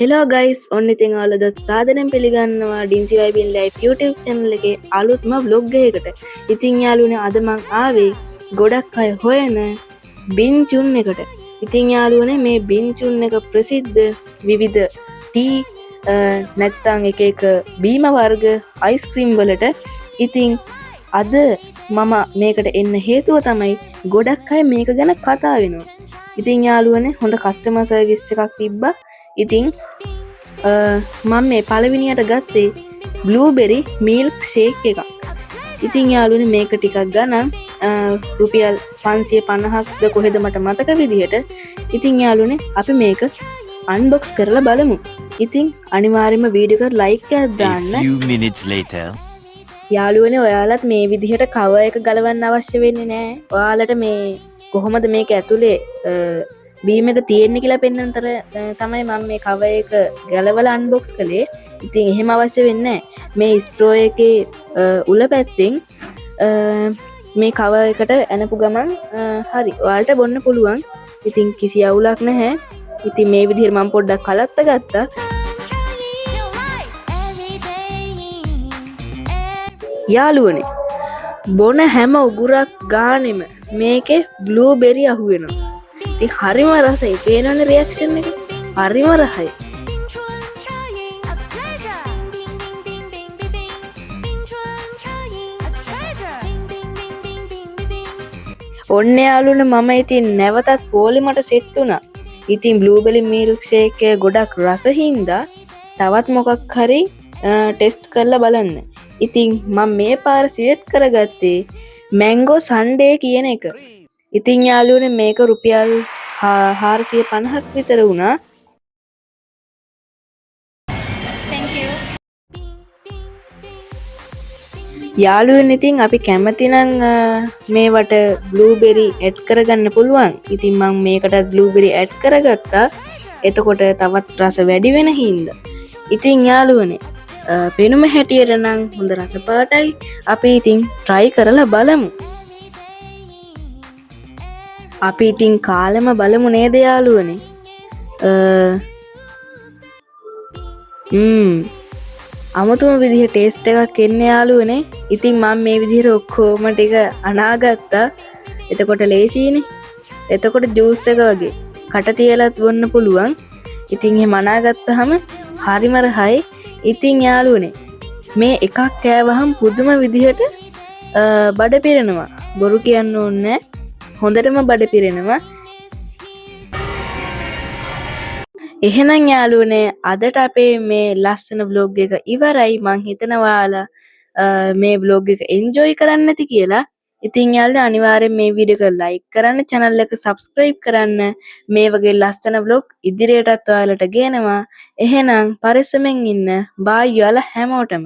Hello guys ඔන්න ඉතින් ඔයාලද සාදරයෙන් පිළිගන්නවා ඩින්සි වයිබින් ලයිෆ් YouTube channel එකේ අලුත්ම vlog එකකට. ඉතින් යාළුවනේ අද මං ආවේ ගොඩක් අය හොයන බින්චුන් එකට. ඉතින් යාළුවනේ මේ බින්චුන් එක ප්‍රසිද්ධ විවිධ ටී නැත්තම් එක බීම වර්ග අයිස්ක්‍රීම් වලට. ඉතින් අද මම මේකට එන්න හේතුව තමයි ගොඩක් අය මේක ගැන කතා වෙනවා. ඉතින් යාළුවනේ හොඳ කස්ටමර් සර්විස් එකක් තිබ්බා. ඉතින් මම මේ පළවෙනියට ගත්තේ බ්ලූබෙරි මිල්ක් ෂේක් එකක්. ඉතින් යාළුවනේ මේක ටිකක් ගණන් රුපියල් 550ක්ද කොහෙද මට මතක විදිහට. ඉතින් යාළුවනේ අපි මේක අන්බොක්ස් කරලා බලමු. ඉතින් අනිවාර්යයෙන්ම වීඩියෝ එකට ලයික් එකක් දාන්න. යාළුවනේ ඔයාලත් මේ විදිහට කවර් එක ගලවන්න අවශ්‍ය වෙන්නේ නැහැ. ඔයාලට මේ කොහොමද මේක ඇතුලේ බීම එක තියෙන්නේ කියලා පෙන්වන්නතර තමයි මම මේ කවර් එක ගලවලා අන්බොක්ස් කළේ. ඉතින් එහෙම අවශ්‍ය වෙන්නේ නැහැ. මේ ස්ට්‍රෝ එකේ උල පැත්තෙන් මේ කවර් එකට ඇනපු ගමන් හරි ඔයාලට බොන්න පුළුවන්. ඉතින් කිසි අවුලක් නැහැ. ඉතින් මේ විදිහට මම පොඩ්ඩක් කලත්ත ගත්තා. යාළුවනේ බොන හැම උගුරක් ගානෙම මේකේ බ්ලූබෙරි අහුවෙනවා. ඉතින් හරිම රසයි. පේනවනේ රියැක්ෂන් එක. හරිම රසයි. ඔන්න යාළුවනේ මම ඉතින් නැවතත් පොලිමට සෙට් වුණා. ඉතින් බ්ලූබෙරි මිල්ක් ෂේක් එක ගොඩක් රස හින්දා තවත් මොකක් හරි ටෙස්ට් කරලා බලන්න. ඉතින් මම මේ පාර සිලෙක්ට් කරගත්තේ මැංගෝ සන්ඩේ කියන එක. ඉතින් යාළුවනේ මේක රුපියල් 450ක් විතර වුණා. යාළුවනේ ඉතින් අපි කැමති නම් මේවට බ්ලූබෙරි ඇඩ් කරගන්න පුළුවන්. ඉතින් මම මේකට බ්ලූබෙරි ඇඩ් කරගත්තා. එතකොට තවත් රස වැඩි වෙන හින්දා. ඉතින් යාළුවනේ පෙනුම හැටියට නම් හොඳ රස පාටයි. අපි ඉතින් try කරලා බලමු. අපි ඉතින් කාලෙම බලමු නේද යාළුවනේ. අමුතුම විදිහ ටේස්ට් එකක් එන්නේ යාළුවනේ. ඉතින් මම මේ විදිහට ඔක්කොම ටික අනාගත්තා. එතකොට ලේසියිනේ. එතකොට ජූස් එක වගේ කට තියලත් බොන්න පුළුවන්. ඉතින් එහෙම අනාගත්තාම හරිම රහයි. ඉතින් යාළුවනේ මේ එකක් කෑවහම පුදුම විදිහට බඩ පිරෙනවා. බොරු කියන්න ඕනේ නැහැ. හොඳටම බඩ පිරෙනවා. එහෙනම් යාළුවනේ අදට අපේ මේ ලස්සන vlog එක ඉවරයි. මං හිතනවා ඔයාලා මේ vlog එක enjoy කරන්න ඇති කියලා. ඉතින් යාළුවනේ අනිවාර්යෙන් මේ වීඩියෝ එක like කරන්න, channel එක subscribe කරන්න. මේ වගේ ලස්සන vlog ඉදිරියටත් ඔයාලට ගේනවා. එහෙනම් පරිස්සමෙන් ඉන්න. bye යාළුවා හැමෝටම.